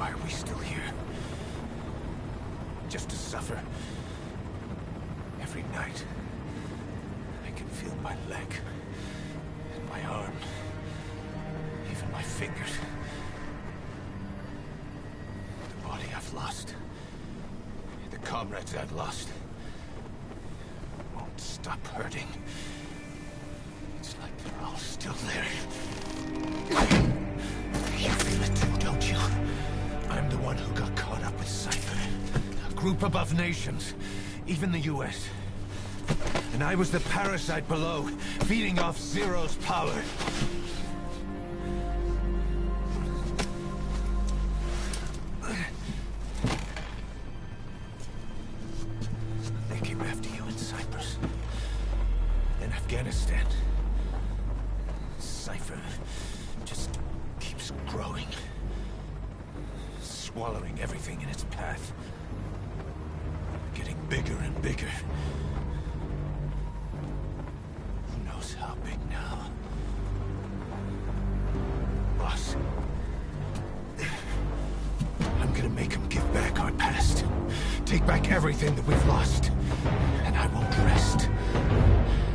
Why are we still here? Just to suffer? Every night, I can feel my leg, and my arm, even my fingers. The body I've lost, the comrades I've lost, won't stop hurting. It's like they're all still there. You feel it too, don't you? I'm the one who got caught up with Cypher. A group above nations, even the US. And I was the parasite below, feeding off Zero's power. They came after you in Cyprus. In Afghanistan. Cypher just keeps growing. Swallowing everything in its path. Getting bigger and bigger. Who knows how big now? Boss. I'm gonna make him give back our past. Take back everything that we've lost. And I won't rest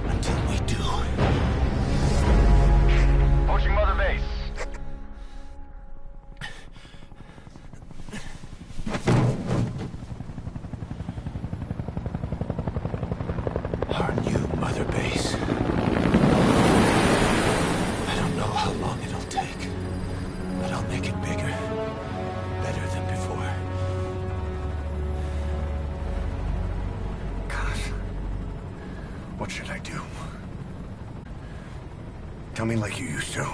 until we do. Approaching Mother Base. Our new Mother Base. I don't know how long it'll take, but I'll make it bigger. Better than before. Gosh. What should I do? Tell me like you used to.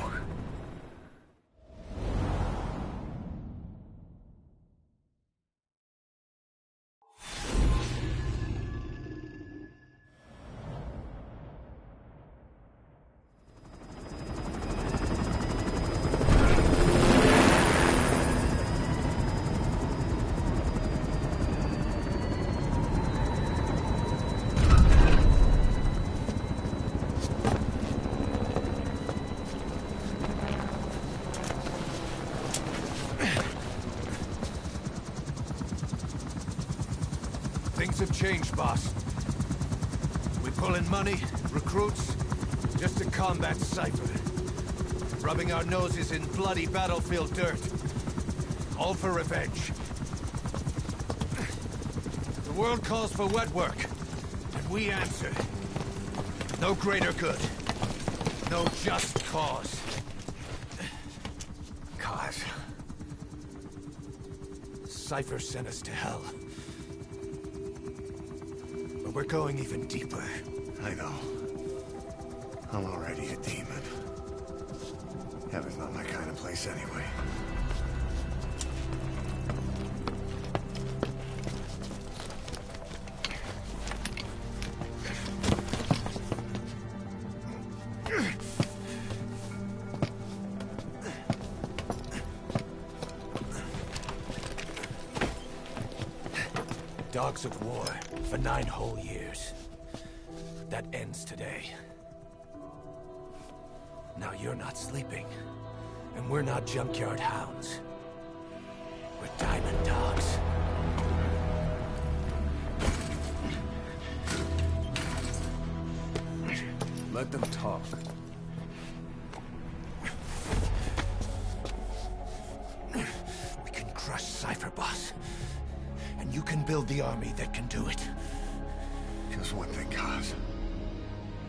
Things have changed, boss. We pull in money, recruits, just to combat Cypher. Rubbing our noses in bloody battlefield dirt. All for revenge. The world calls for wet work, and we answer. No greater good. No just cause. Cause. Cypher sent us to hell. But we're going even deeper. I know. I'm already a demon. Heaven's not my kind of place anyway. Dogs of war for 9 whole years. That ends today. Now you're not sleeping, and we're not junkyard hounds. We're diamond dogs. Let them talk. We can crush Cypher, boss. And you can build the army that can do it. Just one thing, Kaz.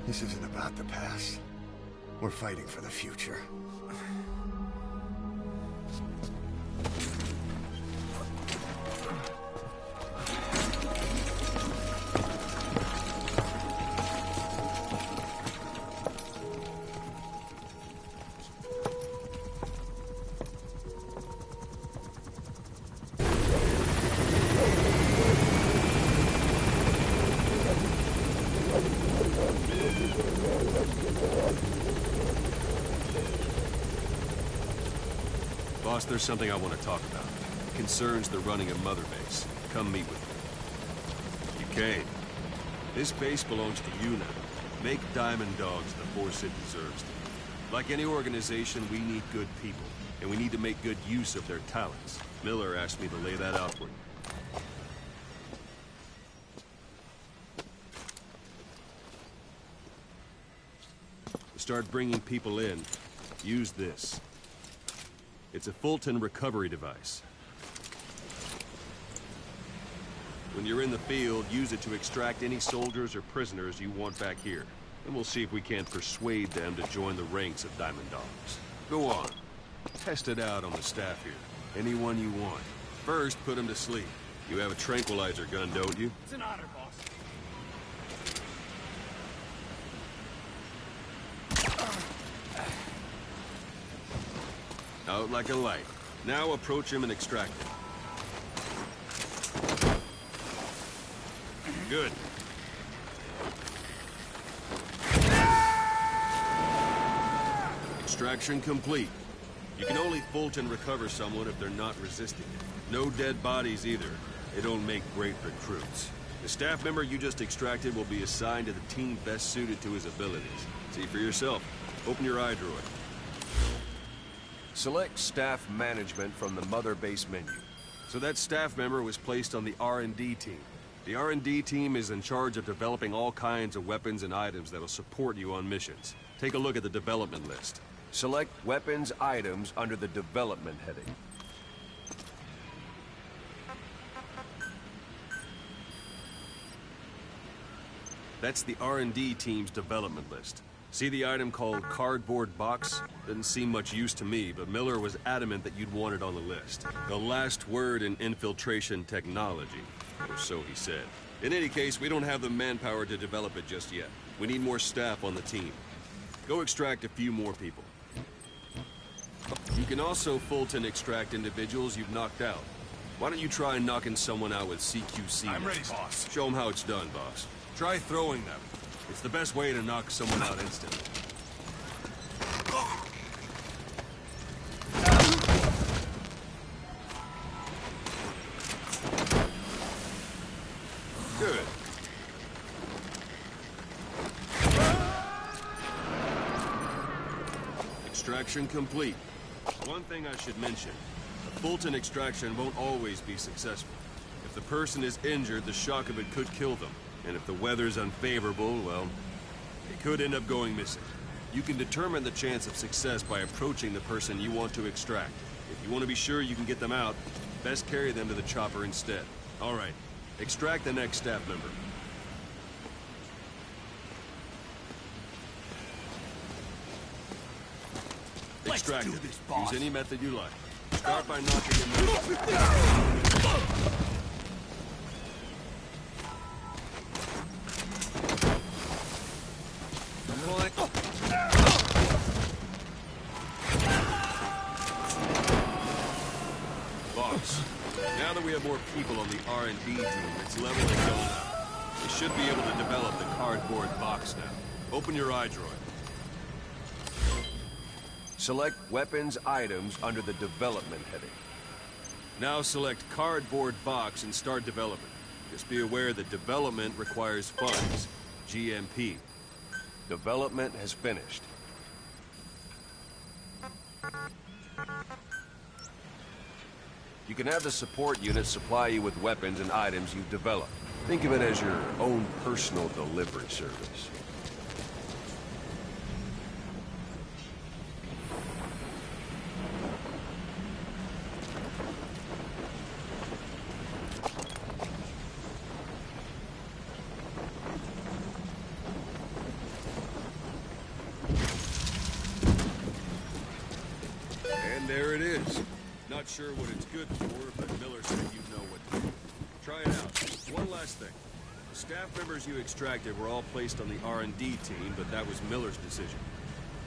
This isn't about the past. We're fighting for the future. Boss, there's something I want to talk about. It concerns the running of Mother Base. Come meet with me. You came. This base belongs to you now. Make Diamond Dogs the force it deserves to be. Like any organization, we need good people. and we need to make good use of their talents. Miller asked me to lay that out for you. To start bringing people in, use this. It's a Fulton recovery device. When you're in the field, use it to extract any soldiers or prisoners you want back here. And we'll see if we can't persuade them to join the ranks of Diamond Dogs. Go on. Test it out on the staff here. Anyone you want. First, put them to sleep. You have a tranquilizer gun, don't you? It's an honor, boss. Out like a light. Now approach him and extract him. Good. Extraction complete. You can only Fulton recover someone if they're not resisting it. No dead bodies either. They don't make great recruits. The staff member you just extracted will be assigned to the team best suited to his abilities. See for yourself. Open your eye droid. Select staff management from the mother base menu. So that staff member was placed on the R&D team. The R&D team is in charge of developing all kinds of weapons and items that'll support you on missions. Take a look at the development list. Select weapons items under the development heading. That's the R&D team's development list. See the item called cardboard box? Didn't seem much use to me, but Miller was adamant that you'd want it on the list. The last word in infiltration technology, or so he said. In any case, we don't have the manpower to develop it just yet. We need more staff on the team. Go extract a few more people. You can also Fulton extract individuals you've knocked out. Why don't you try knocking someone out with CQC? I'm ready, next? boss. Show them how it's done, boss. Try throwing them. It's the best way to knock someone out instantly. Good. Extraction complete. One thing I should mention. A Fulton extraction won't always be successful. If the person is injured, the shock of it could kill them. And if the weather's unfavorable, well, it could end up going missing. You can determine the chance of success by approaching the person you want to extract. If you want to be sure you can get them out, best carry them to the chopper instead. All right, extract the next staff member. Extract it. Use any method you like. Start by knocking him out. Boss, now that we have more people on the R&D team, it's leveling going up. We should be able to develop the cardboard box now. Open your eye droid. Select weapons items under the development heading. Now select cardboard box and start development. Just be aware that development requires funds. GMP. Development has finished. You can have the support unit supply you with weapons and items you've developed. Think of it as your own personal delivery service. And there it is. Not sure what it's good for, but Miller said you'd know what to do. Try it out. One last thing. The staff members you extracted were all placed on the R&D team, but that was Miller's decision.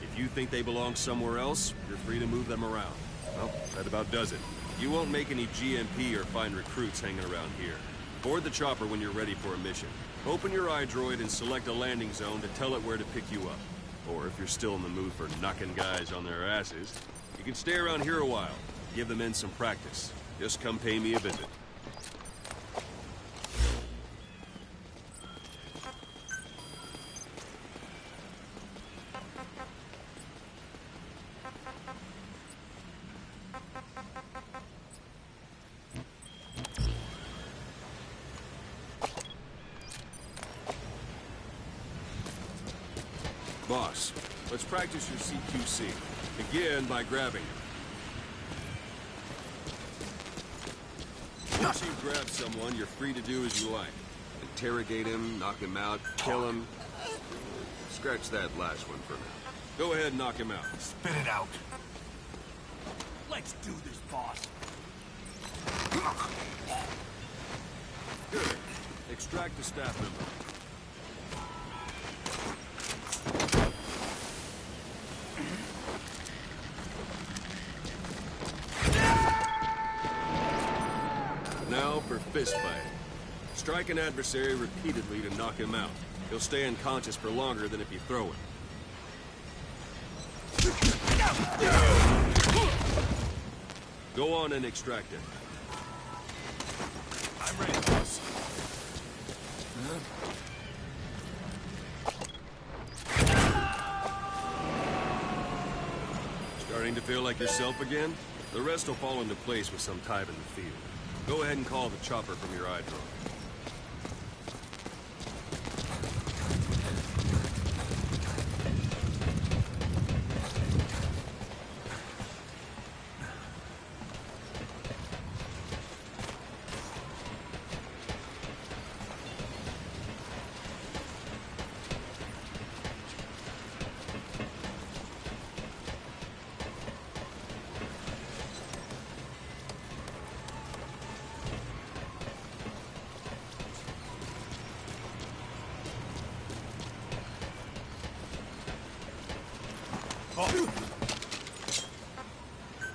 If you think they belong somewhere else, you're free to move them around. Well, that about does it. You won't make any GMP or find recruits hanging around here. Board the chopper when you're ready for a mission. Open your eye droid and select a landing zone to tell it where to pick you up. Or if you're still in the mood for knocking guys on their asses, you can stay around here a while. Give the men some practice. Just come pay me a visit. Boss, let's practice your CQC. Begin by grabbing him. Once you've grabbed someone, you're free to do as you like. Interrogate him, knock him out, kill him. Scratch that last one for now. Go ahead and knock him out. Spit it out. Let's do this, boss. Good. Extract the staff member. Now for fist fighting. Strike an adversary repeatedly to knock him out. He'll stay unconscious for longer than if you throw him. Go on and extract it. I'm ready, boss. Starting to feel like yourself again? The rest will fall into place with some time in the field. Go ahead and call the chopper from your eye drone.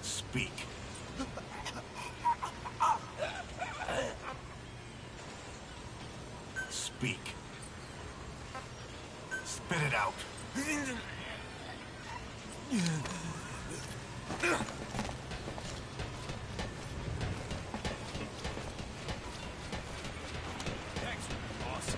Speak. Speak. Spit it out. Thanks, boss.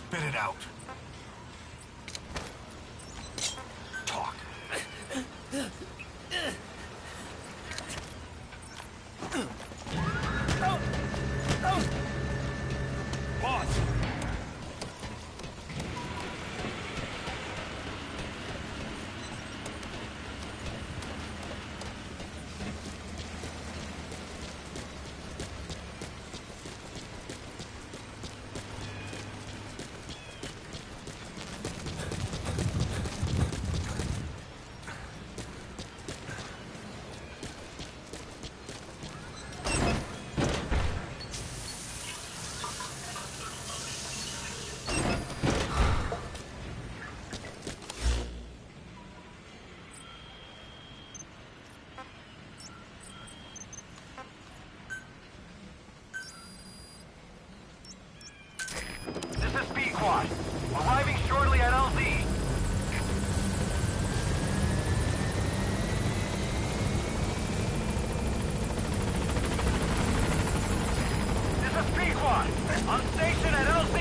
Spit it out. Talk. Boss! Arriving shortly at LZ. This is P-Quad. On station at LZ.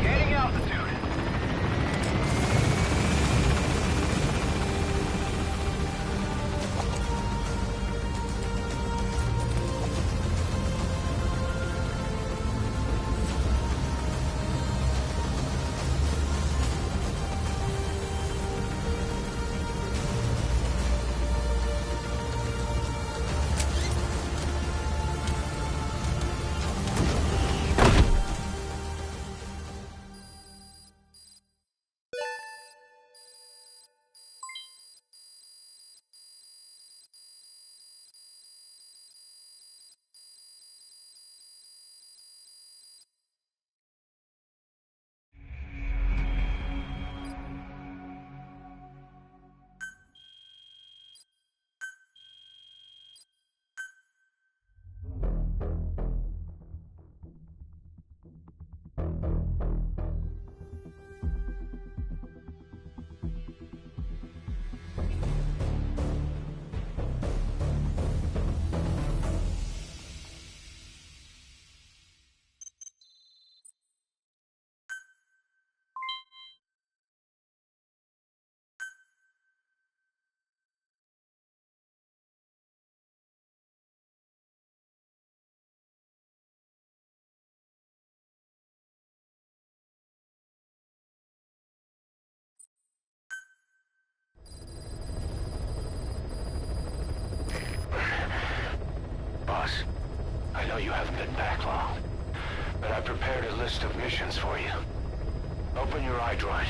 Gaining altitude. Boss, I know you haven't been back long, but I prepared a list of missions for you. Open your iDroid.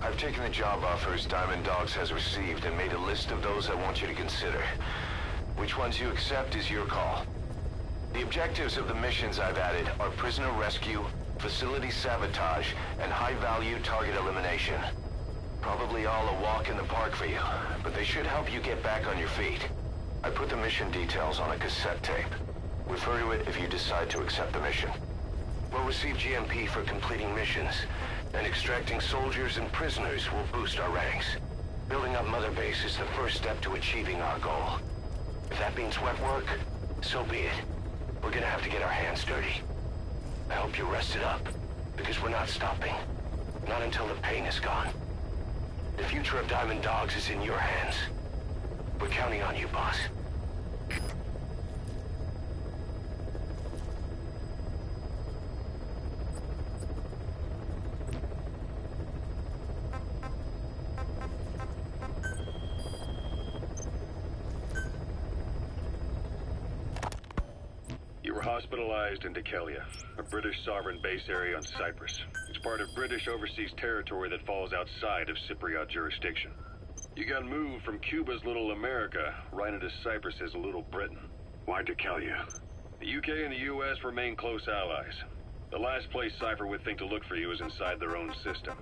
I've taken the job offers Diamond Dogs has received and made a list of those I want you to consider. Which ones you accept is your call. The objectives of the missions I've added are prisoner rescue, facility sabotage, and high-value target elimination. Probably all a walk in the park for you, but they should help you get back on your feet. I put the mission details on a cassette tape. Refer to it if you decide to accept the mission. We'll receive GMP for completing missions, and extracting soldiers and prisoners will boost our ranks. Building up Mother Base is the first step to achieving our goal. If that means wet work, so be it. We're gonna have to get our hands dirty. I hope you're rested up, because we're not stopping. Not until the pain is gone. The future of Diamond Dogs is in your hands. We're counting on you, boss. Hospitalized in Dekelia, a British sovereign base area on Cyprus. It's part of British overseas territory that falls outside of Cypriot jurisdiction. You got moved from Cuba's Little America right into Cyprus's Little Britain. Why Dekelia? The UK and the US remain close allies. The last place Cypher would think to look for you is inside their own system.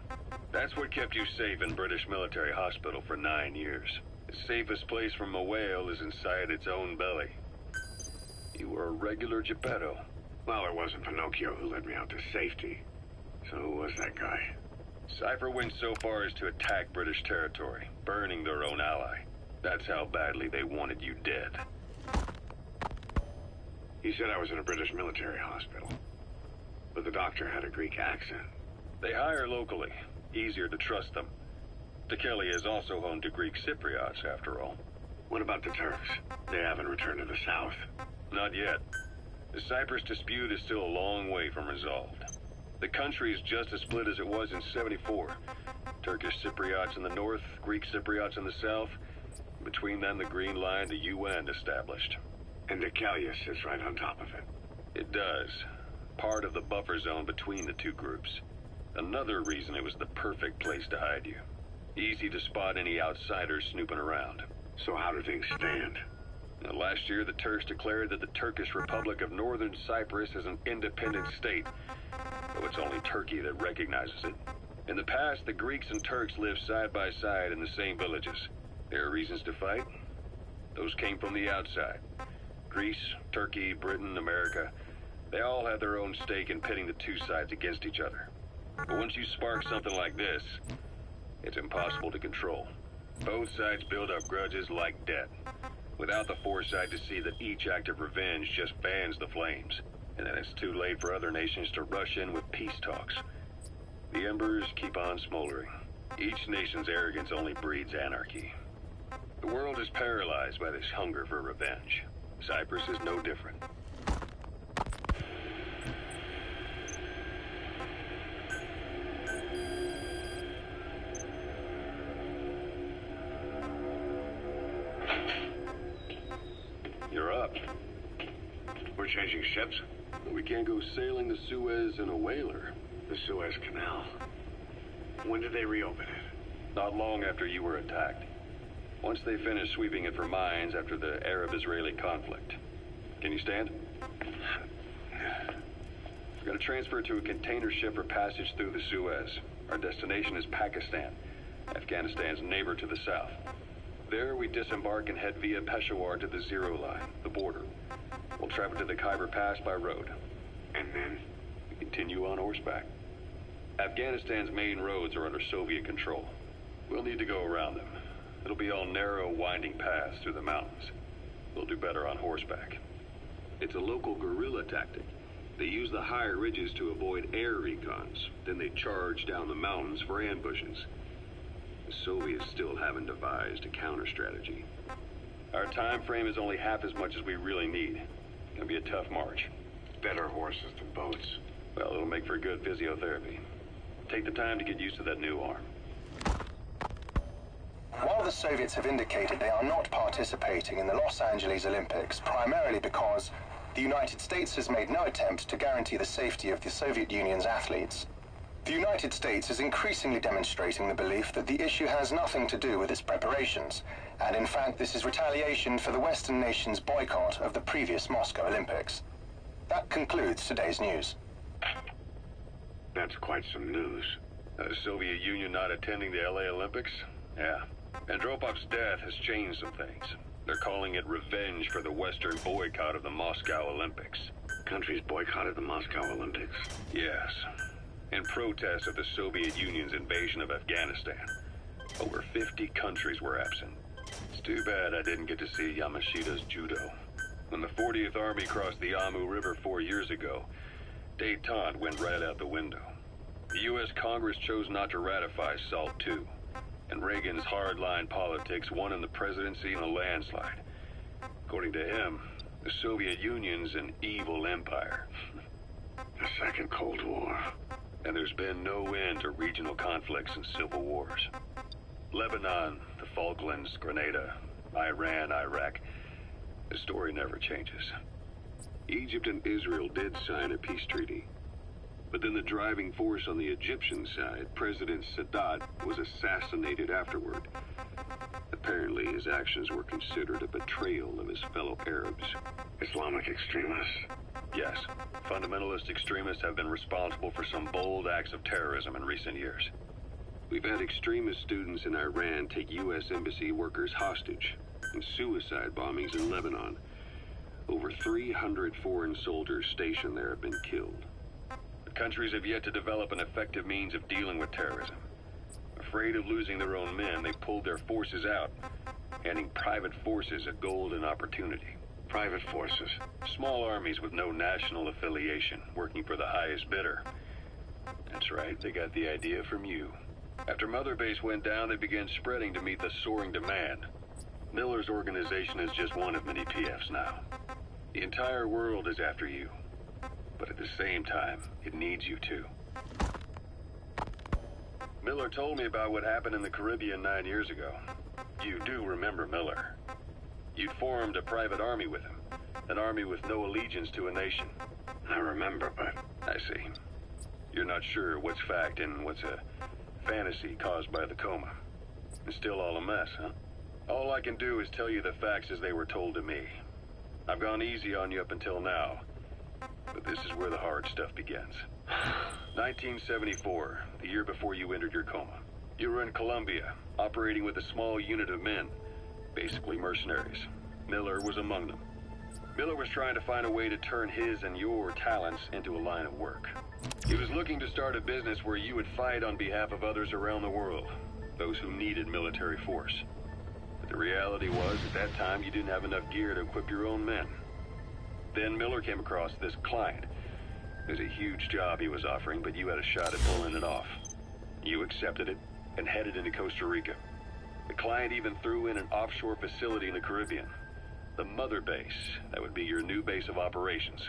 That's what kept you safe in British military hospital for 9 years. The safest place from a whale is inside its own belly. You were a regular Geppetto. Well, it wasn't Pinocchio who led me out to safety. So who was that guy? Cypher went so far as to attack British territory, burning their own ally. That's how badly they wanted you dead. He said I was in a British military hospital. But the doctor had a Greek accent. They hire locally. Easier to trust them. Dikelia is also home to Greek Cypriots, after all. What about the Turks? They haven't returned to the south. Not yet. The Cyprus dispute is still a long way from resolved. The country is just as split as it was in '74. Turkish Cypriots in the north, Greek Cypriots in the south. Between them, the Green Line, the UN established. And Dikelia sits right on top of it. It does. Part of the buffer zone between the two groups. Another reason it was the perfect place to hide you. Easy to spot any outsiders snooping around. So how do things stand? Now, last year, the Turks declared that the Turkish Republic of Northern Cyprus is an independent state, though it's only Turkey that recognizes it. In the past, the Greeks and Turks lived side by side in the same villages. There are reasons to fight. Those came from the outside. Greece, Turkey, Britain, America, they all have their own stake in pitting the two sides against each other. But once you spark something like this, it's impossible to control. Both sides build up grudges like debt, without the foresight to see that each act of revenge just fans the flames, and then it's too late for other nations to rush in with peace talks. The embers keep on smoldering. Each nation's arrogance only breeds anarchy. The world is paralyzed by this hunger for revenge. Cyprus is no different. You're up. We're changing ships? We can't go sailing the Suez in a whaler. The Suez Canal. When did they reopen it? Not long after you were attacked. Once they finished sweeping it for mines after the Arab-Israeli conflict. Can you stand? We're going to transfer to a container ship for passage through the Suez. Our destination is Pakistan, Afghanistan's neighbor to the south. There, we disembark and head via Peshawar to the Zero Line, the border. We'll travel to the Khyber Pass by road. And then? We continue on horseback. Afghanistan's main roads are under Soviet control. We'll need to go around them. It'll be all narrow, winding paths through the mountains. We'll do better on horseback. It's a local guerrilla tactic. They use the higher ridges to avoid air recons. Then they charge down the mountains for ambushes. The Soviets still haven't devised a counter-strategy. Our time frame is only half as much as we really need. It'll be a tough march. Better horses than boats. Well, it'll make for good physiotherapy. Take the time to get used to that new arm. While the Soviets have indicated they are not participating in the Los Angeles Olympics, primarily because the United States has made no attempt to guarantee the safety of the Soviet Union's athletes, the United States is increasingly demonstrating the belief that the issue has nothing to do with its preparations, and in fact this is retaliation for the Western nations' boycott of the previous Moscow Olympics. That concludes today's news. That's quite some news. The Soviet Union not attending the LA Olympics? Yeah. Andropov's death has changed some things. They're calling it revenge for the Western boycott of the Moscow Olympics. Countries boycotted the Moscow Olympics? Yes. In protest of the Soviet Union's invasion of Afghanistan. Over 50 countries were absent. It's too bad I didn't get to see Yamashita's judo. When the 40th Army crossed the Amu River 4 years ago, détente went right out the window. The U.S. Congress chose not to ratify SALT II. And Reagan's hardline politics won him the presidency in a landslide. According to him, the Soviet Union's an evil empire. The Second Cold War. And there's been no end to regional conflicts and civil wars. Lebanon, the Falklands, Grenada, Iran, Iraq. The story never changes. Egypt and Israel did sign a peace treaty. But then the driving force on the Egyptian side, President Sadat, was assassinated afterward. Apparently, his actions were considered a betrayal of his fellow Arabs. Islamic extremists? Yes, fundamentalist extremists have been responsible for some bold acts of terrorism in recent years. We've had extremist students in Iran take U.S. embassy workers hostage, and suicide bombings in Lebanon. Over 300 foreign soldiers stationed there have been killed. The countries have yet to develop an effective means of dealing with terrorism. Afraid of losing their own men, they pulled their forces out, handing private forces a golden opportunity. Private forces. Small armies with no national affiliation, working for the highest bidder. That's right, they got the idea from you. After Mother Base went down, they began spreading to meet the soaring demand. Miller's organization is just one of many PFs now. The entire world is after you. But at the same time, it needs you too. Miller told me about what happened in the Caribbean 9 years ago. You do remember Miller. You'd formed a private army with him. An army with no allegiance to a nation. I remember, but... I see. You're not sure what's fact and what's a fantasy caused by the coma. It's still all a mess, huh? All I can do is tell you the facts as they were told to me. I've gone easy on you up until now, but this is where the hard stuff begins. 1974, the year before you entered your coma. You were in Colombia, operating with a small unit of men, basically mercenaries. Miller was among them. Miller was trying to find a way to turn his and your talents into a line of work. He was looking to start a business where you would fight on behalf of others around the world, those who needed military force. But the reality was, at that time, you didn't have enough gear to equip your own men. Then Miller came across this client. It was a huge job he was offering, but you had a shot at pulling it off. You accepted it and headed into Costa Rica. The client even threw in an offshore facility in the Caribbean. The Mother Base, that would be your new base of operations.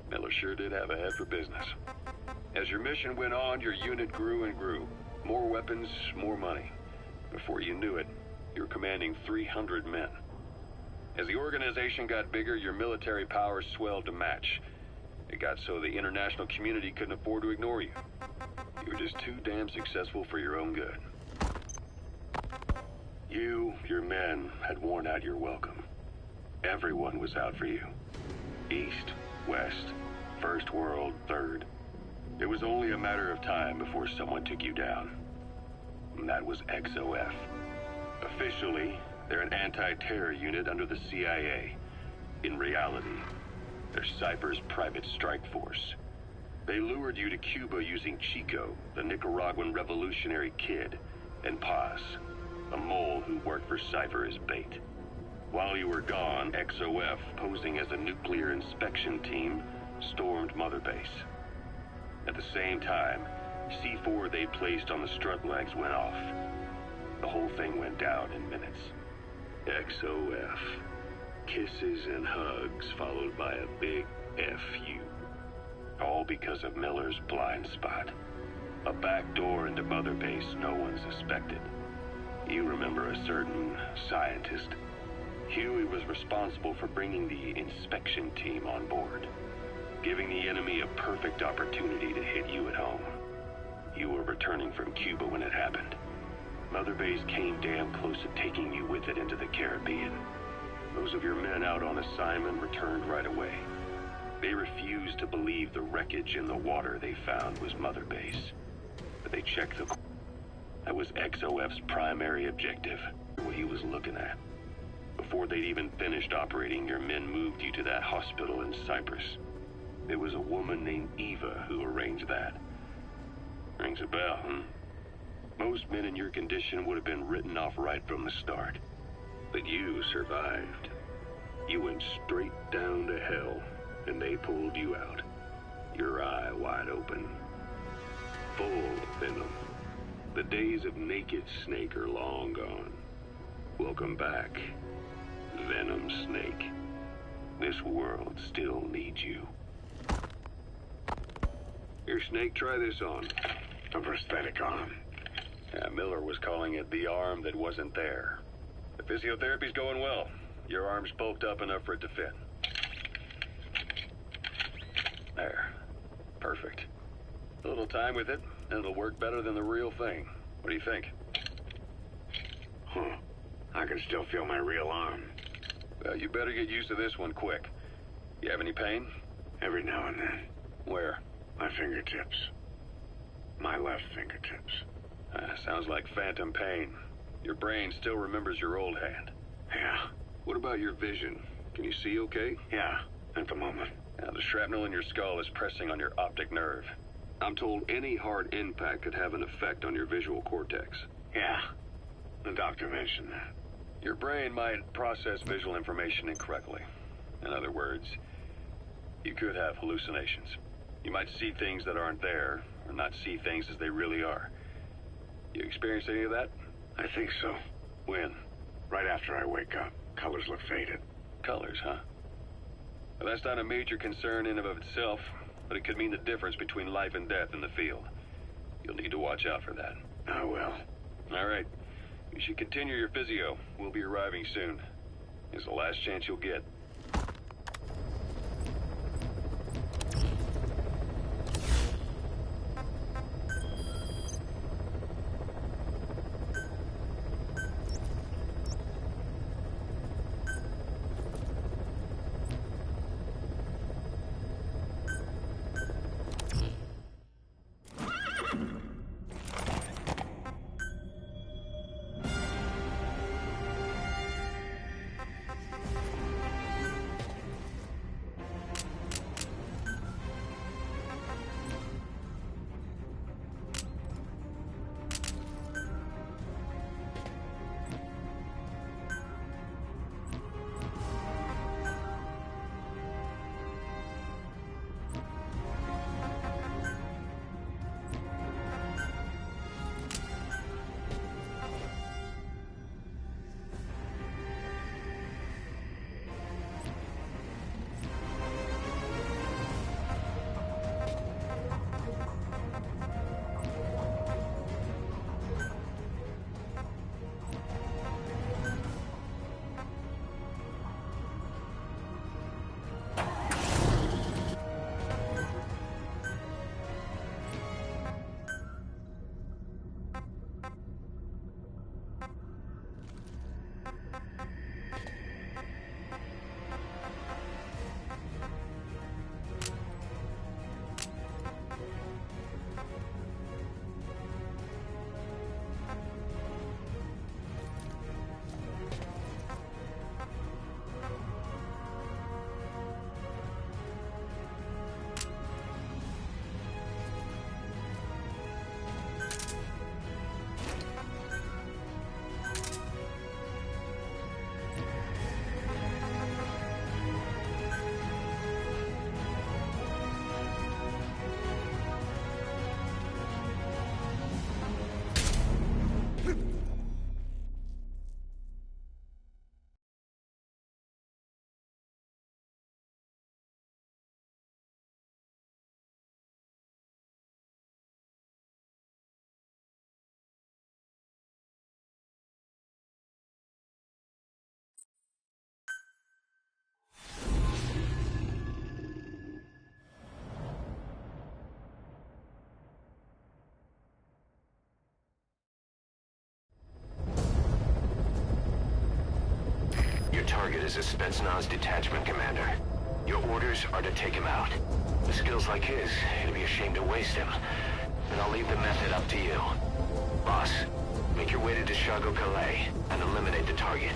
Miller sure did have a head for business. As your mission went on, your unit grew and grew. More weapons, more money. Before you knew it, you were commanding 300 men. As the organization got bigger, your military powers swelled to match. It got so the international community couldn't afford to ignore you. You were just too damn successful for your own good. You, your men, had worn out your welcome. Everyone was out for you. East, West, First World, Third. It was only a matter of time before someone took you down. And that was XOF. Officially, they're an anti-terror unit under the CIA. In reality, they're Cypher's private strike force. They lured you to Cuba using Chico, the Nicaraguan revolutionary kid, and Paz, a mole who worked for Cypher as bait. While you were gone, XOF, posing as a nuclear inspection team, stormed Mother Base. At the same time, C4 they'd placed on the strut legs went off. The whole thing went down in minutes. XOF. Kisses and hugs followed by a big FU. All because of Miller's blind spot. A back door into Mother Base no one suspected. You remember a certain scientist. Huey was responsible for bringing the inspection team on board, giving the enemy a perfect opportunity to hit you at home. You were returning from Cuba when it happened. Mother Base came damn close to taking you with it into the Caribbean. Those of your men out on assignment returned right away. They refused to believe the wreckage in the water they found was Mother Base. But they checked the... That was XOF's primary objective, what he was looking at. Before they'd even finished operating, your men moved you to that hospital in Cyprus. There was a woman named Eva who arranged that. Rings a bell, huh? Most men in your condition would have been written off right from the start. But you survived. You went straight down to hell, and they pulled you out. Your eye wide open. Full venom. The days of naked Snake are long gone. Welcome back, Venom Snake. This world still needs you. Here, Snake, try this on. A prosthetic arm. Yeah, Miller was calling it the arm that wasn't there. The physiotherapy's going well. Your arm's bulked up enough for it to fit. There. Perfect. A little time with it, and it'll work better than the real thing. What do you think? Huh. I can still feel my real arm. Well, you better get used to this one quick. You have any pain? Every now and then. Where? My fingertips. My left fingertips. Sounds like phantom pain. Your brain still remembers your old hand. Yeah. What about your vision? Can you see okay? Yeah, at the moment. Now, the shrapnel in your skull is pressing on your optic nerve. I'm told any hard impact could have an effect on your visual cortex. Yeah. The doctor mentioned that. Your brain might process visual information incorrectly. In other words, you could have hallucinations. You might see things that aren't there, or not see things as they really are. You experience any of that? I think so. When? Right after I wake up. Colors look faded. Colors, huh? Well, that's not a major concern in and of itself, but it could mean the difference between life and death in the field. You'll need to watch out for that. I will. All right. You should continue your physio. We'll be arriving soon. It's the last chance you'll get. Your target is a Spetsnaz detachment commander. Your orders are to take him out. With skills like his, it'd be a shame to waste him. And I'll leave the method up to you. Boss, make your way to Deshago Calais and eliminate the target.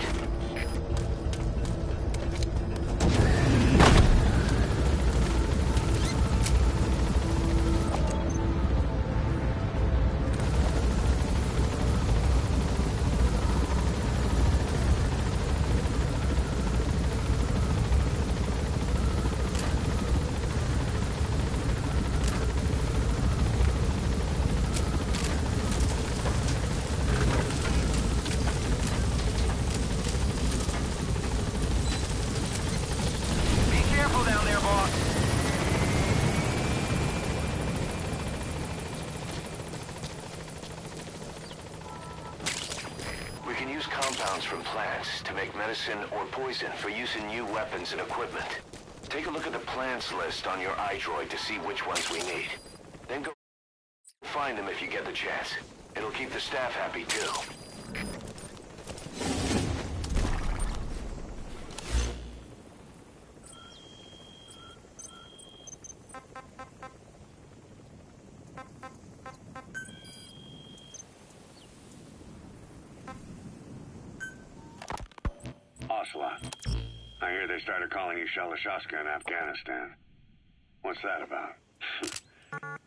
From plants to make medicine or poison for use in new weapons and equipment. Take a look at the plants list on your iDroid to see which ones we need. Then go find them if you get the chance. It'll keep the staff happy too. Ocelot. I hear they started calling you Shalashaska in Afghanistan. What's that about?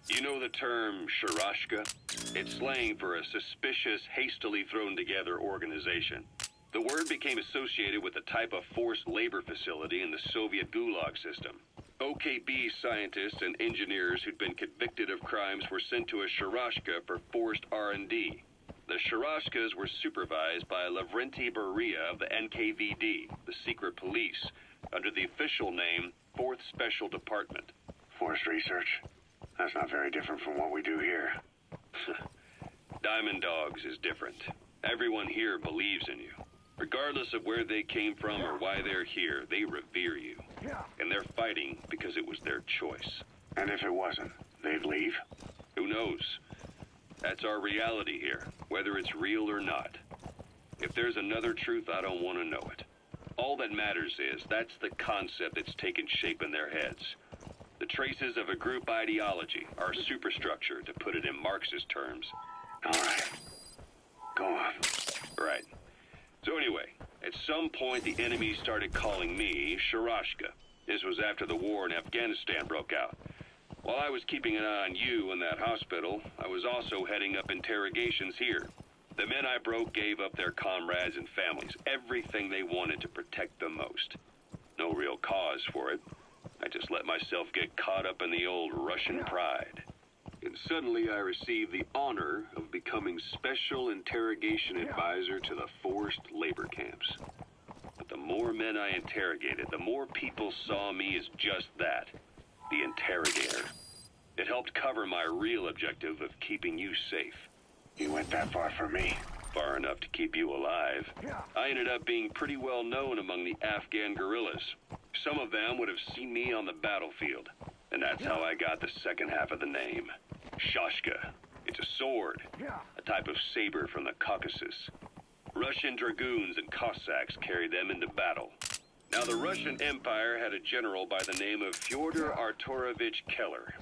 You know the term Sharashka? It's slang for a suspicious, hastily thrown together organization. The word became associated with a type of forced labor facility in the Soviet Gulag system. OKB scientists and engineers who'd been convicted of crimes were sent to a Sharashka for forced R&D. The Sharashkas were supervised by Lavrenti Beria of the NKVD, the secret police, under the official name 4th Special Department. Forced research? That's not very different from what we do here. Diamond Dogs is different. Everyone here believes in you. Regardless of where they came from or why they're here, they revere you. And they're fighting because it was their choice. And if it wasn't, they'd leave? Who knows? That's our reality here, whether it's real or not. If there's another truth, I don't want to know it. All that matters is that's the concept that's taken shape in their heads. The traces of a group ideology, our superstructure, to put it in Marxist terms. All right. Go on. Right. So anyway, at some point the enemy started calling me Sharashka. This was after the war in Afghanistan broke out. While I was keeping an eye on you in that hospital, I was also heading up interrogations here. The men I broke gave up their comrades and families, everything they wanted to protect them most. No real cause for it. I just let myself get caught up in the old Russian pride. And suddenly I received the honor of becoming Special Interrogation Advisor to the forced labor camps. But the more men I interrogated, the more people saw me as just that, the interrogator. It helped cover my real objective of keeping you safe. You went that far for me? Far enough to keep you alive. I ended up being pretty well known among the Afghan guerrillas. Some of them would have seen me on the battlefield. And that's how I got the second half of the name. Shashka. It's a sword. A type of saber from the Caucasus. Russian dragoons and Cossacks carried them into battle. Now, the Russian Empire had a general by the name of Fyodor Arturovich Keller.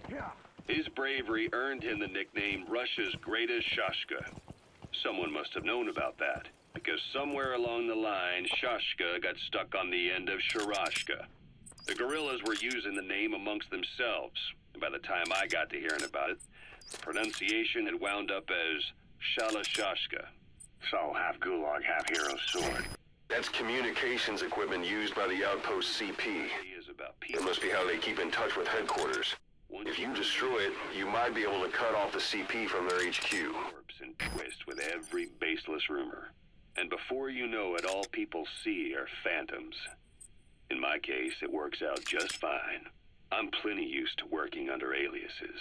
His bravery earned him the nickname Russia's Greatest Shashka. Someone must have known about that, because somewhere along the line, Shashka got stuck on the end of Sharashka. The guerrillas were using the name amongst themselves, and by the time I got to hearing about it, the pronunciation had wound up as Shalashashka. So, half Gulag, half Hero sword. That's communications equipment used by the outpost CP. It must be how they keep in touch with headquarters. If you destroy it, you might be able to cut off the CP from their HQ. And twist with every baseless rumor. And before you know it, all people see are phantoms. In my case, it works out just fine. I'm plenty used to working under aliases.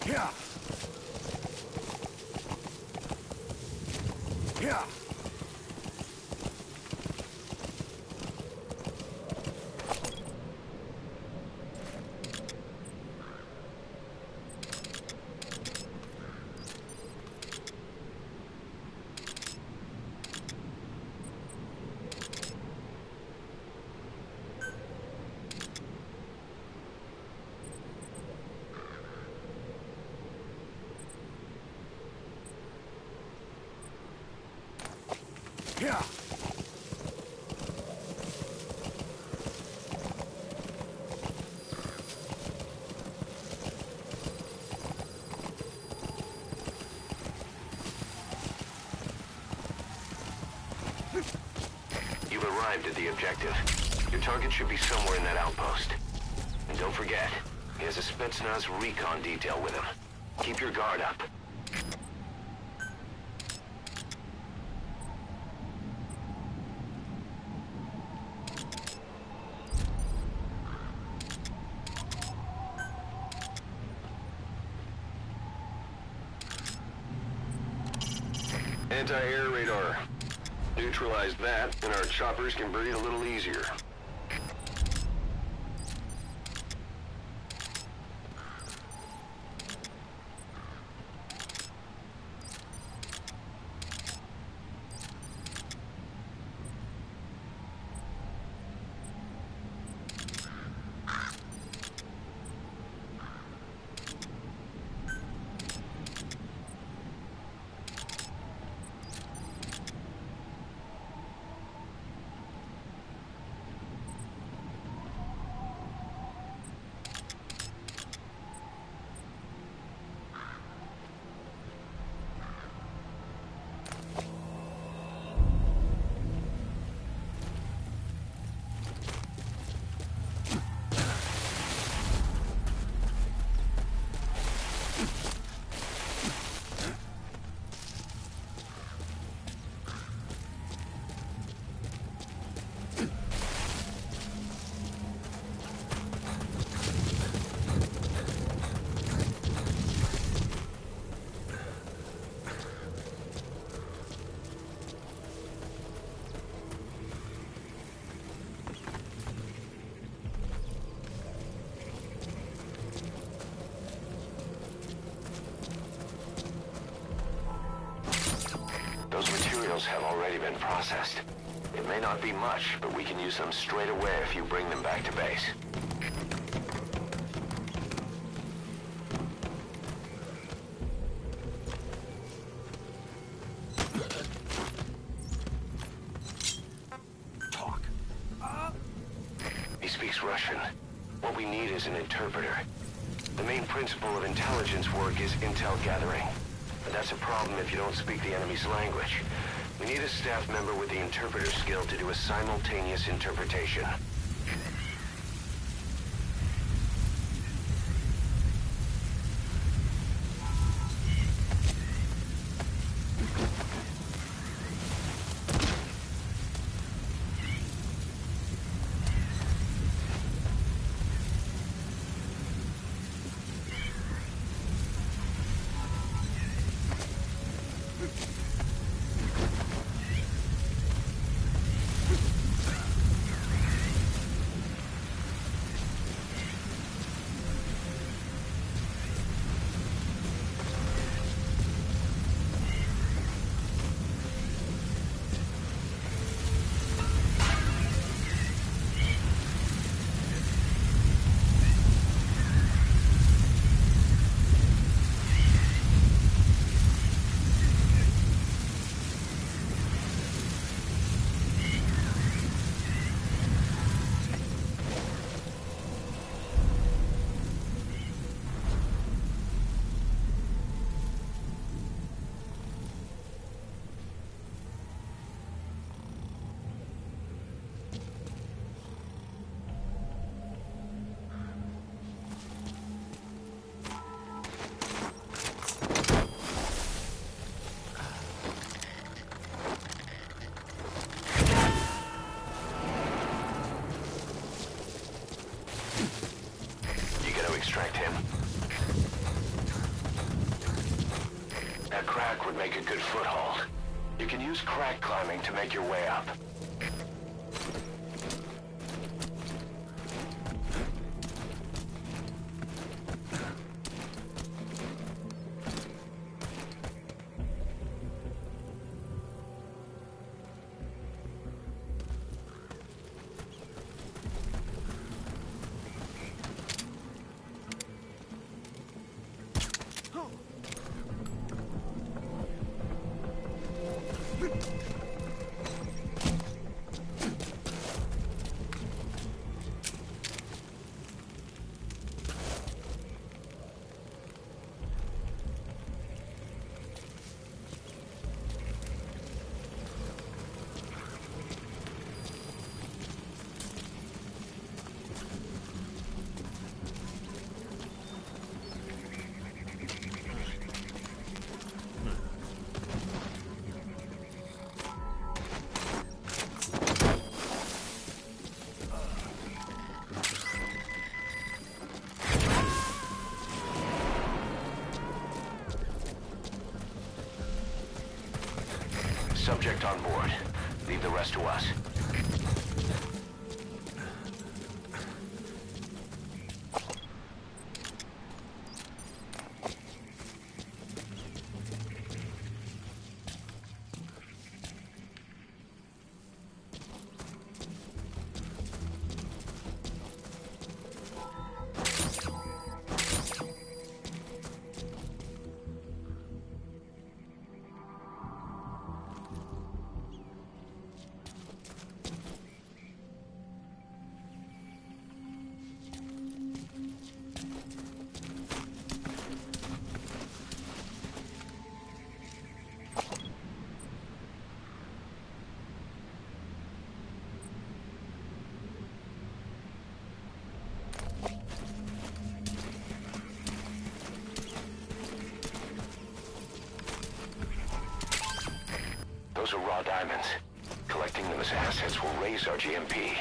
Yeah. Yeah. Yeah. You've arrived at the objective. Your target should be somewhere in that outpost. And don't forget, he has a Spetsnaz recon detail with him. Keep your guard up. Anti-air radar. Neutralize that, and our choppers can breathe a little easier. been processed. It may not be much, but we can use them straight away if you bring them back to base. Talk. He speaks Russian. What we need is an interpreter. The main principle of intelligence work is intel gathering. But that's a problem if you don't speak the enemy's language. We need a staff member with the interpreter skill to do a simultaneous interpretation. Extract him. That crack would make a good foothold. You can use crack climbing to make your way up. Subject on board. Leave the rest to us. Those are raw diamonds. Collecting them as assets will raise our GMP.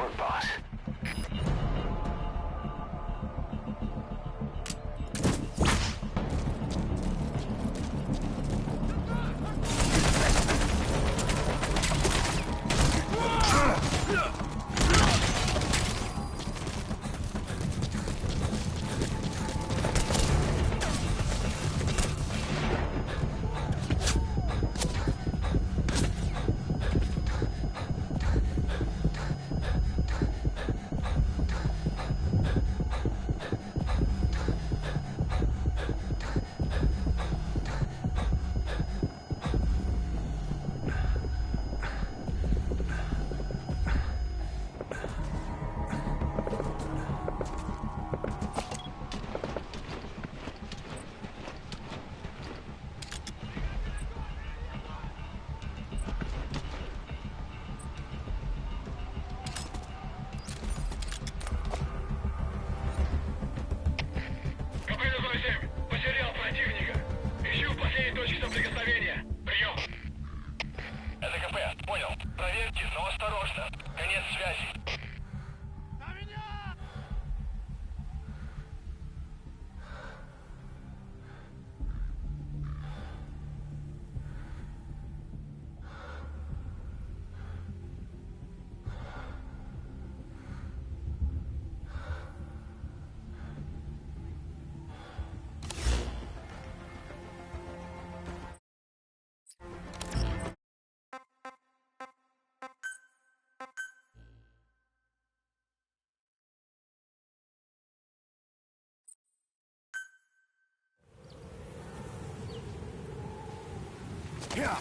work, boss. Потерял противника. Ищу последние точки соприкосновения. Прием. Это КП. Понял. Проверьте, но осторожно. Конец связи. Yeah.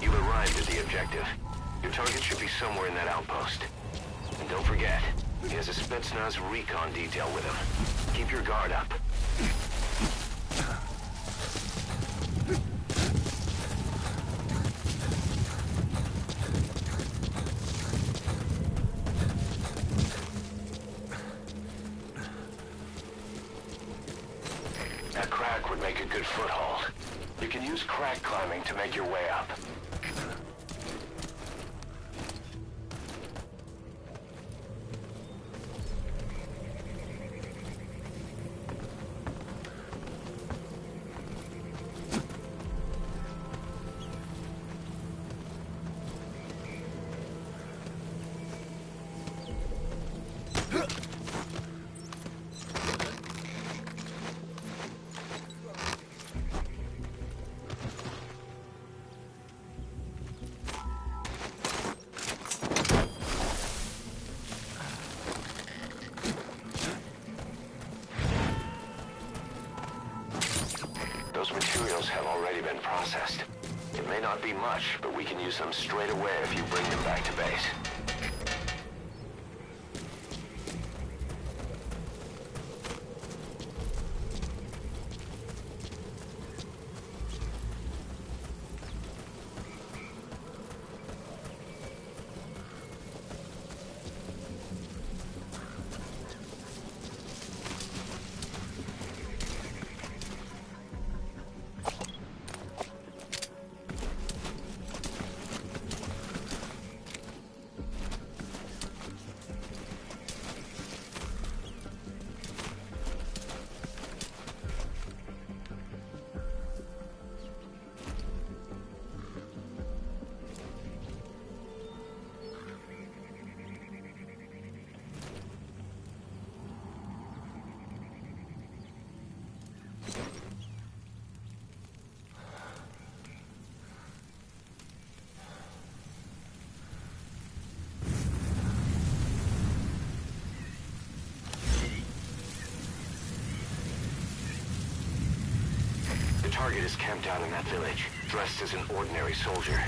You've arrived at the objective. Your target should be somewhere in that outpost. And don't forget, he has a Spetsnaz recon detail with him. Keep your guard up. That crack would make a good foothold. You can use crack climbing to make your way up. Those materials have already been processed. It may not be much, but we can use them straight away if you bring them back to base. The target is camped out in that village, dressed as an ordinary soldier.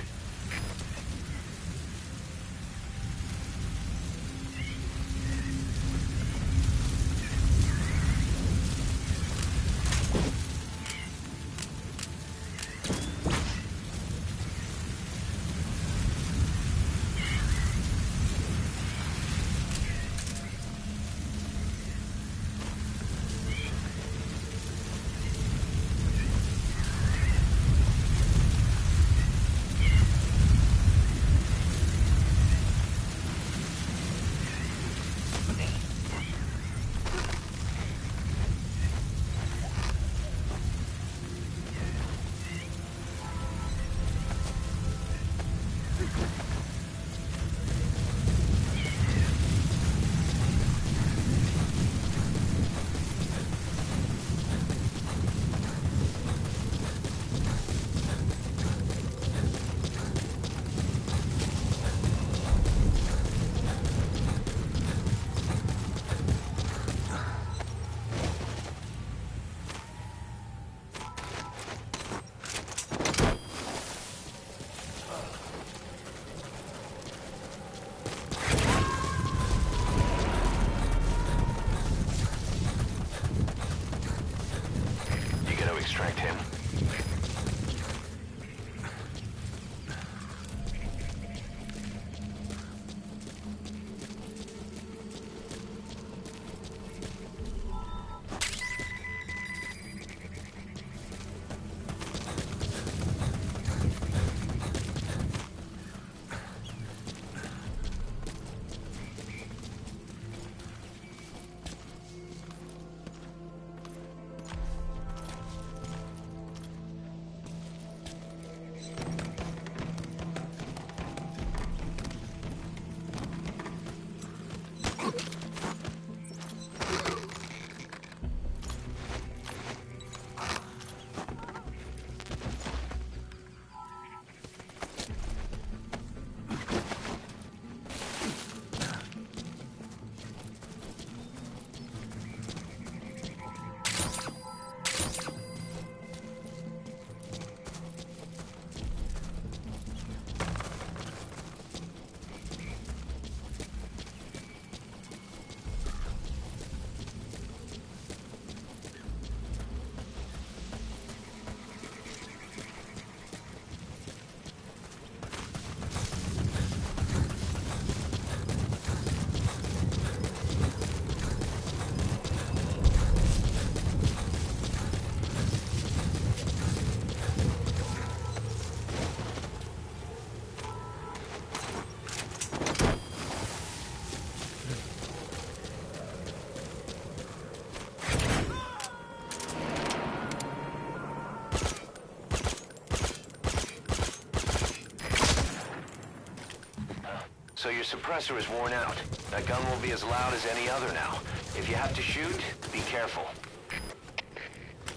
So your suppressor is worn out. That gun won't be as loud as any other now. If you have to shoot, be careful.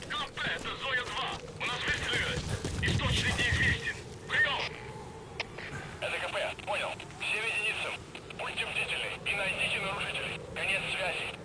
КП, это Зоя 2. У нас выстрелы. Источник неизвестен. Прием! Это КП, понял. Всем единицам. Будьте бдительны и найдите нарушителей. Конец связи.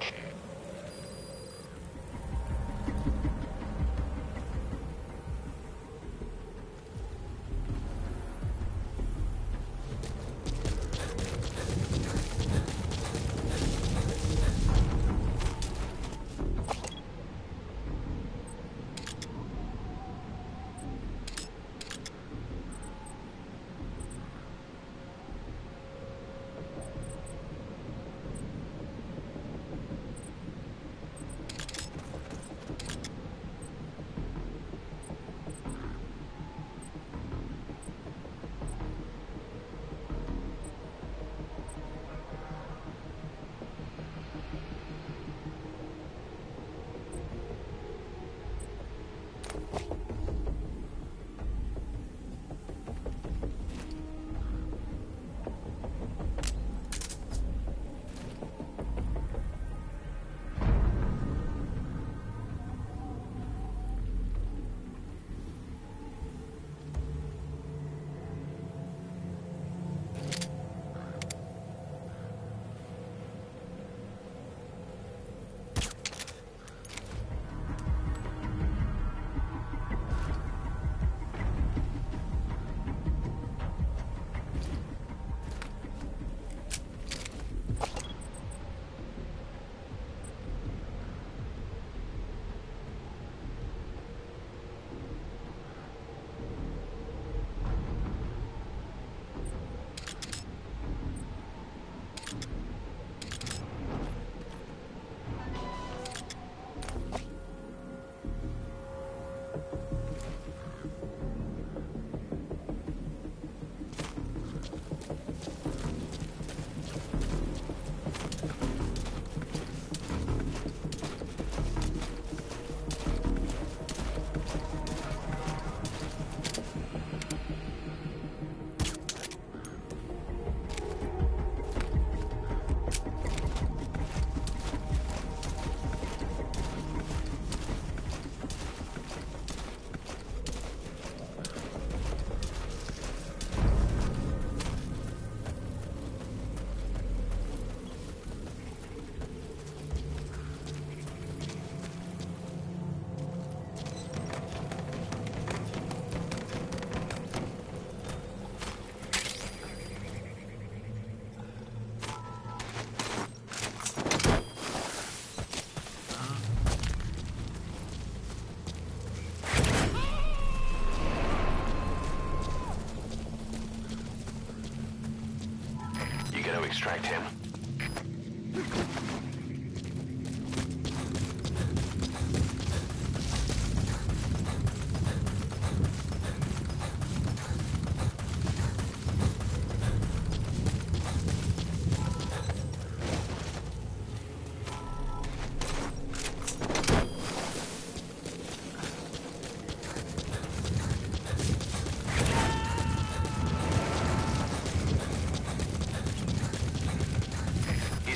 Extract him.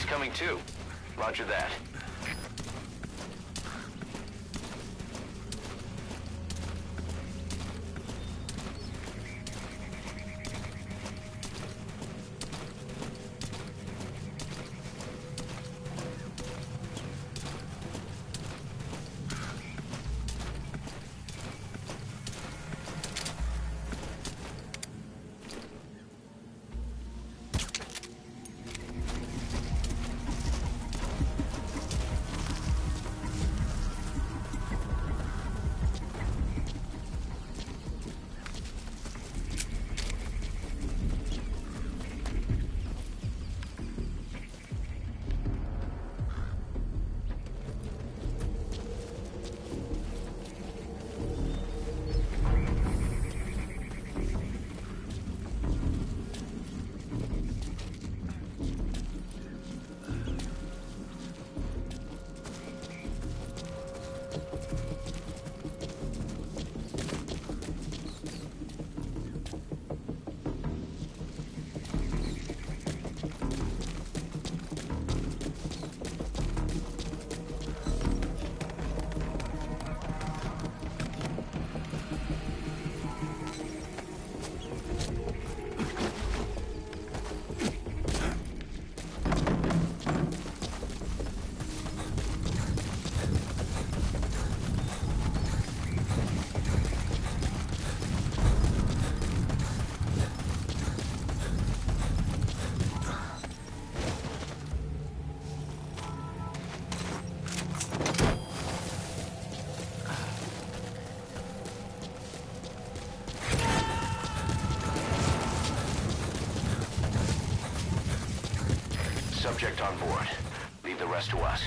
Coming too. Roger that. subject on board. Leave the rest to us.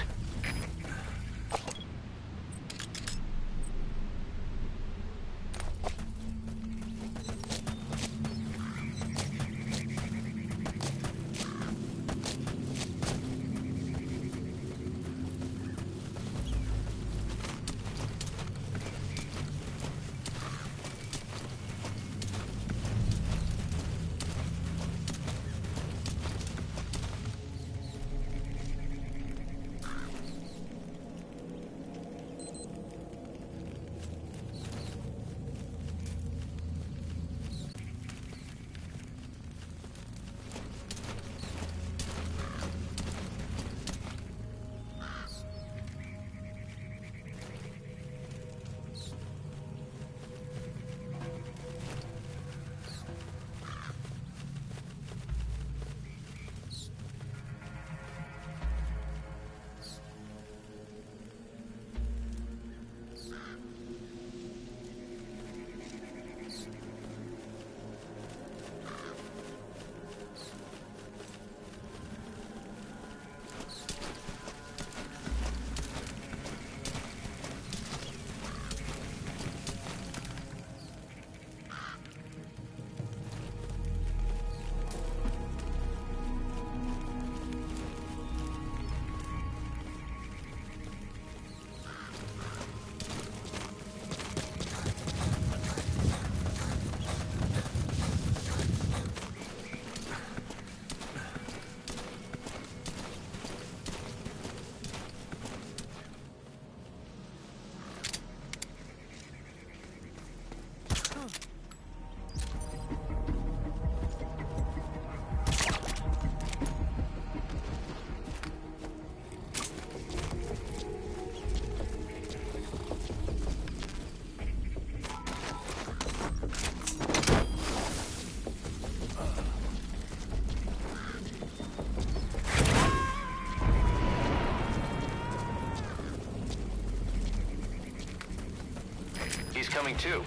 He's coming too.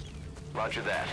Roger that.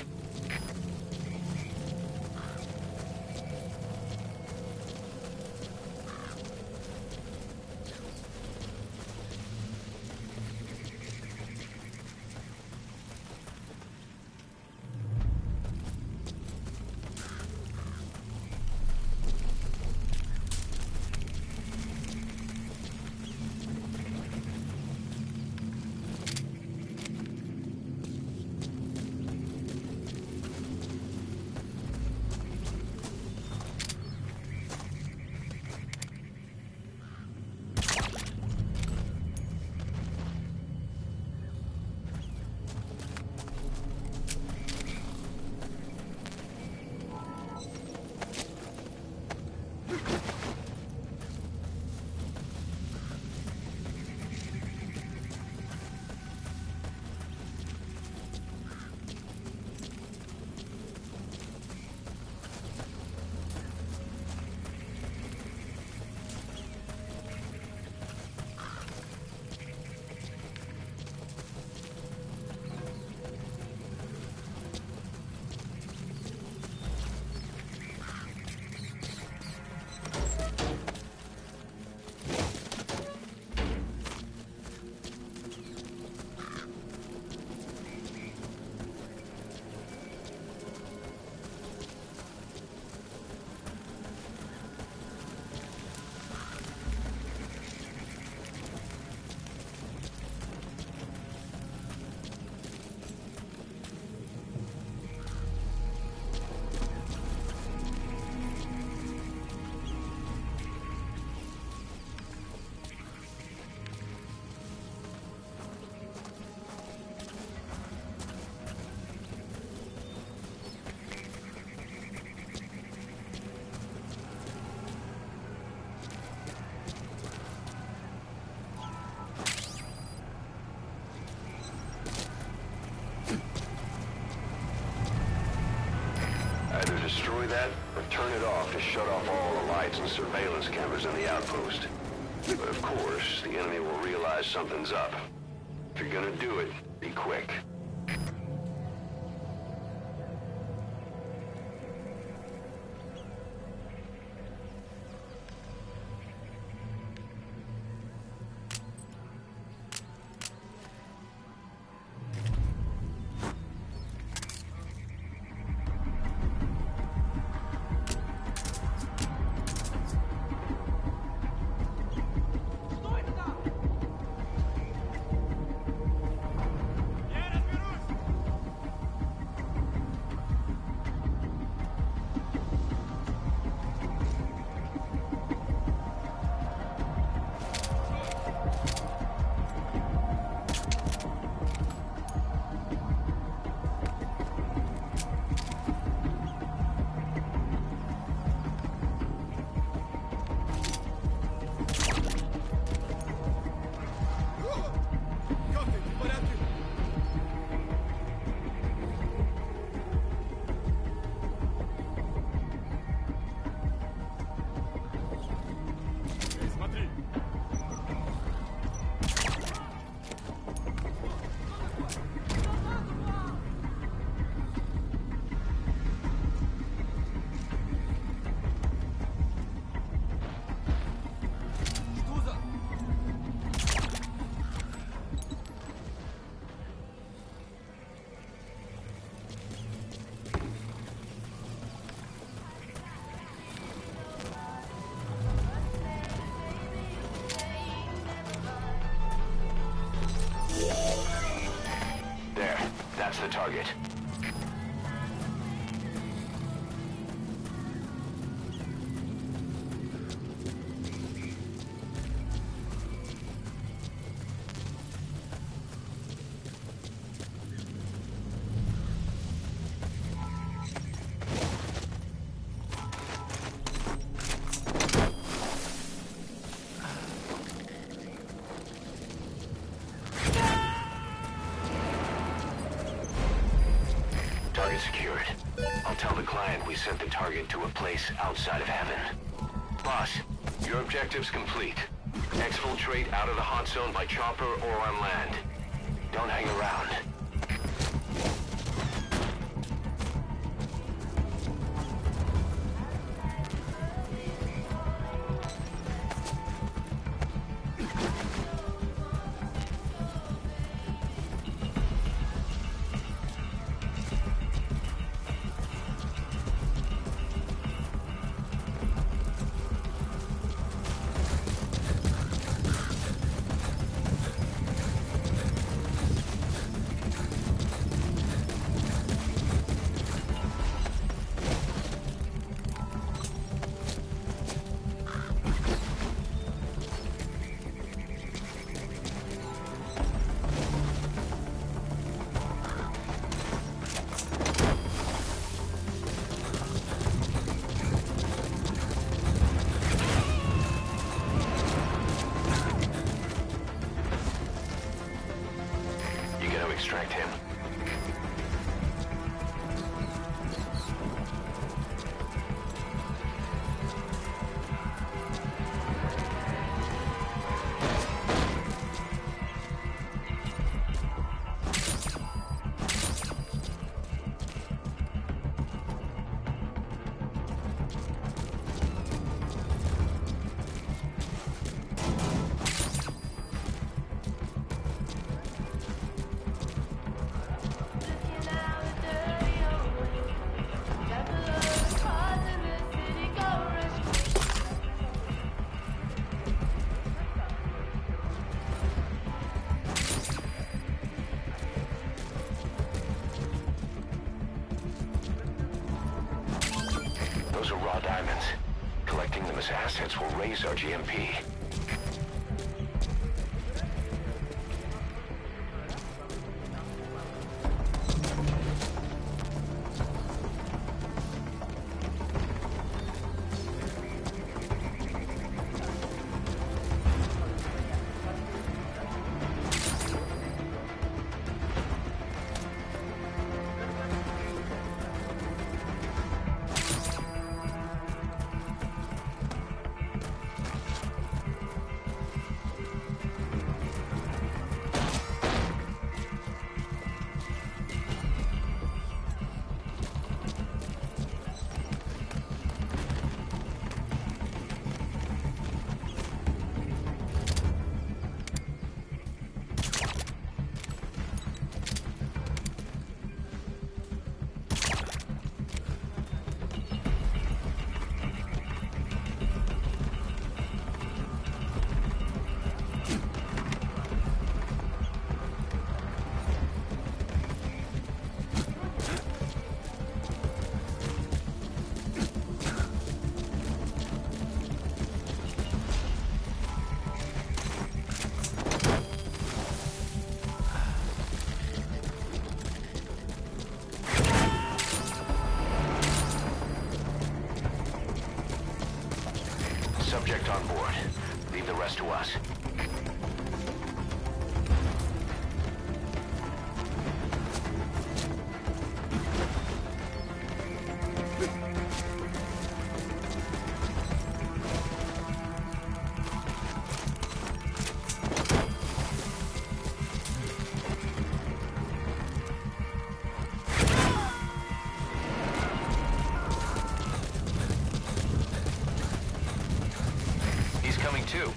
Destroy that, or turn it off to shut off all the lights and surveillance cameras in the outpost. But of course, the enemy will realize something's up. If you're gonna do it, be quick. tell the client we sent the target to a place outside of heaven. Boss, your objective's complete. Exfiltrate out of the hot zone by chopper or on land. Don't hang around. Extract him. Those are raw diamonds. Collecting them as assets will raise our GMP. Subject on board. Leave the rest to us. Coming too.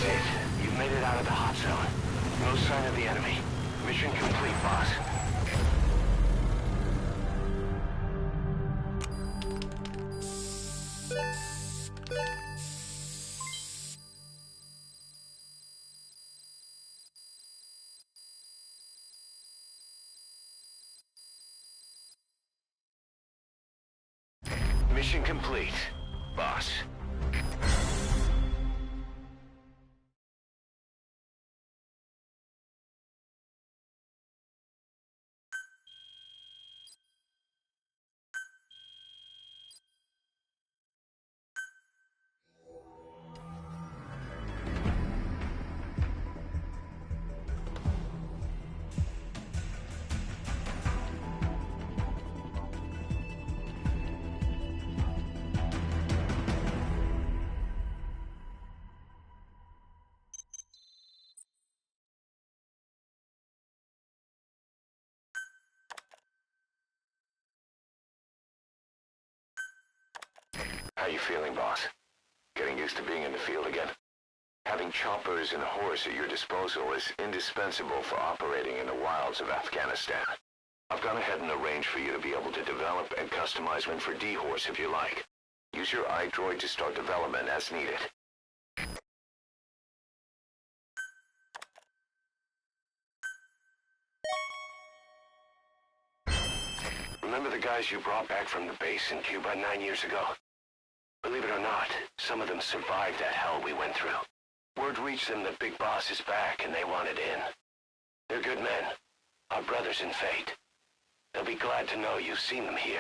That's it. You've made it out of the hot zone. No sign of the enemy. Mission complete, boss. Mission complete, boss. How you feeling, boss? Getting used to being in the field again? Having choppers and a horse at your disposal is indispensable for operating in the wilds of Afghanistan. I've gone ahead and arranged for you to be able to develop and customize one for D-Horse if you like. Use your iDroid to start development as needed. Remember the guys you brought back from the base in Cuba 9 years ago? Believe it or not, some of them survived that hell we went through. Word reached them that Big Boss is back and they wanted in. They're good men, our brothers in fate. They'll be glad to know you've seen them here.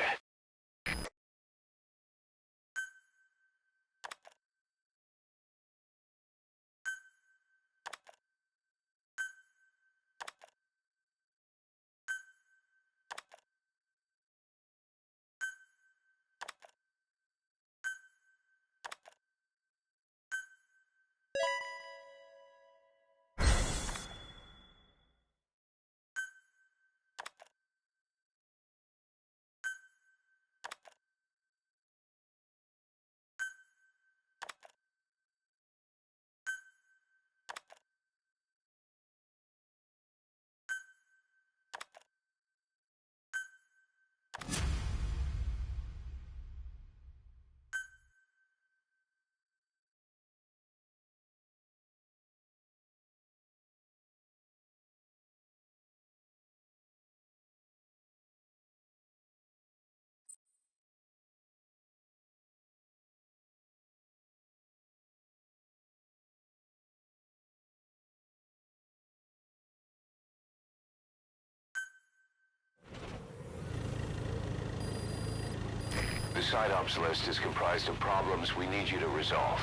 The side ops list is comprised of problems we need you to resolve.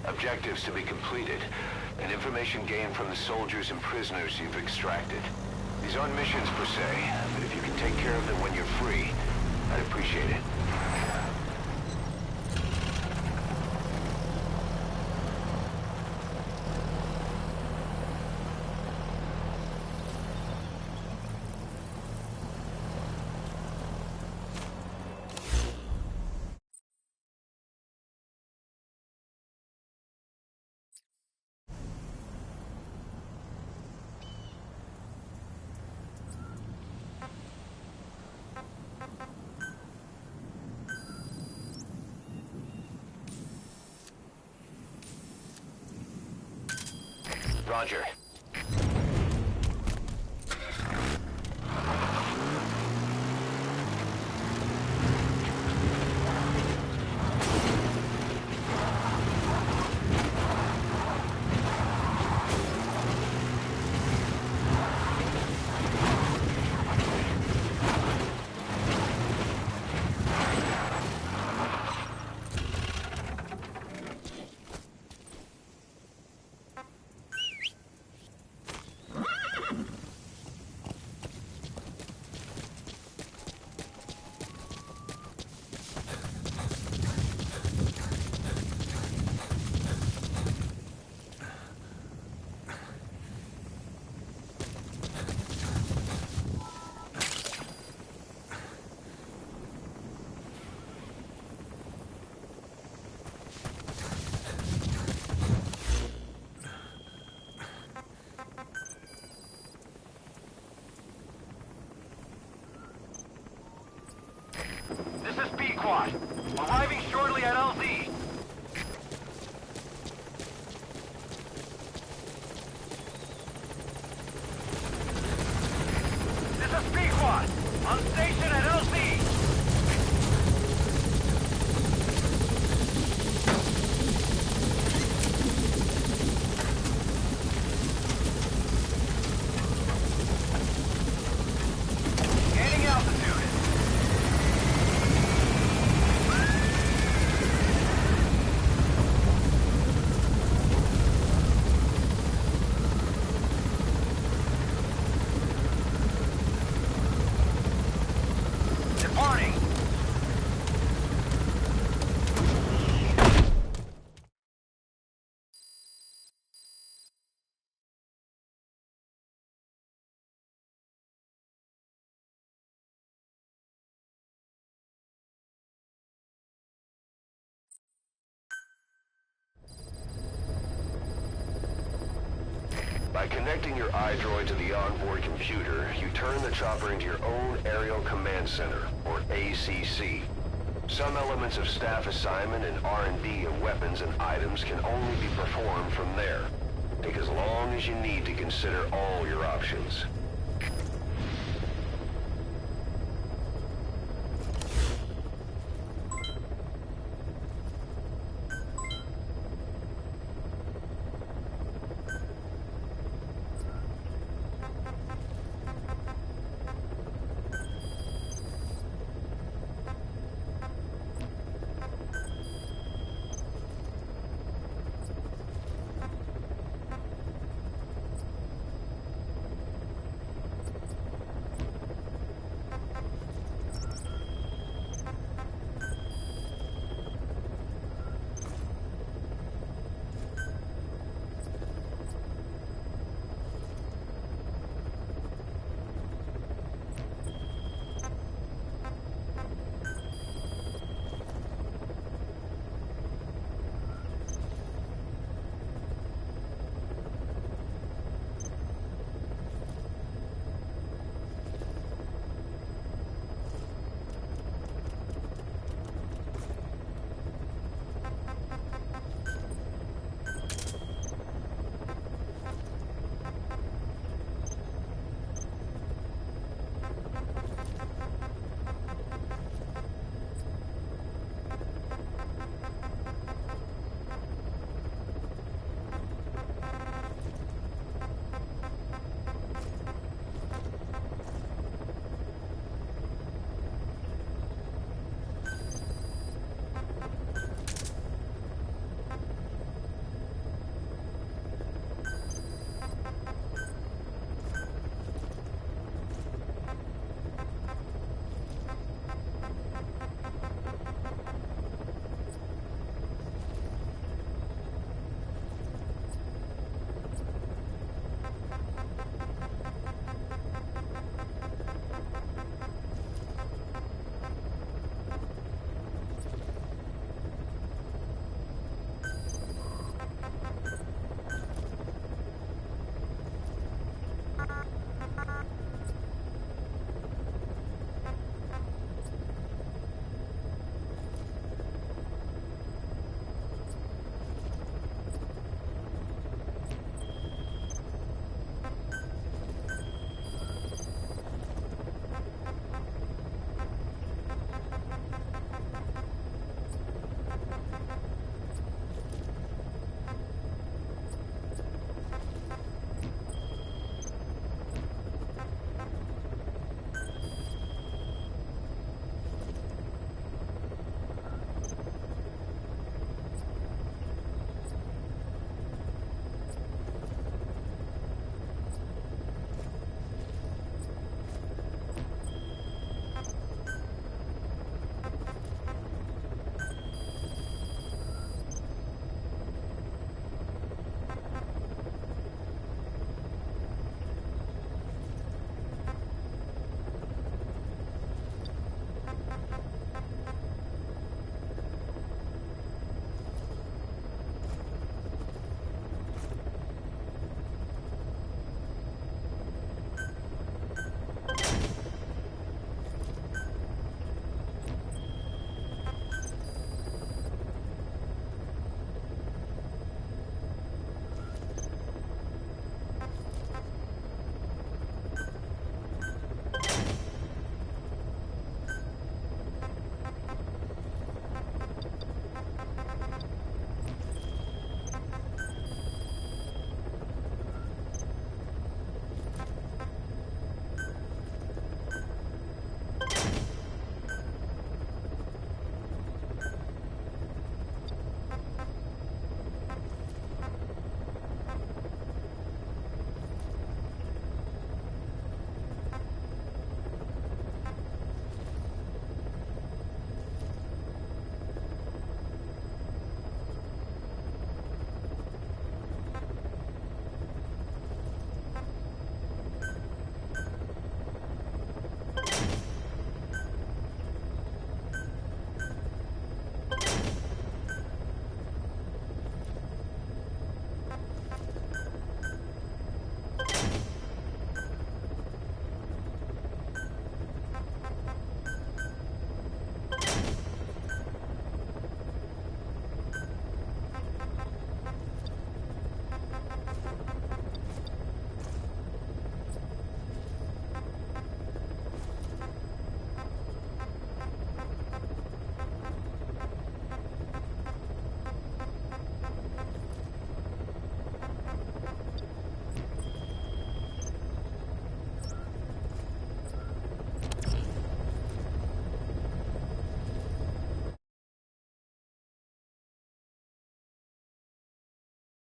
Objectives to be completed, and information gained from the soldiers and prisoners you've extracted. These aren't missions per se, but if you can take care of them when you're free, I'd appreciate it. Roger. By connecting your iDroid to the onboard computer, you turn the chopper into your own Aerial Command Center, or ACC. Some elements of staff assignment and R&D of weapons and items can only be performed from there. Take as long as you need to consider all your options.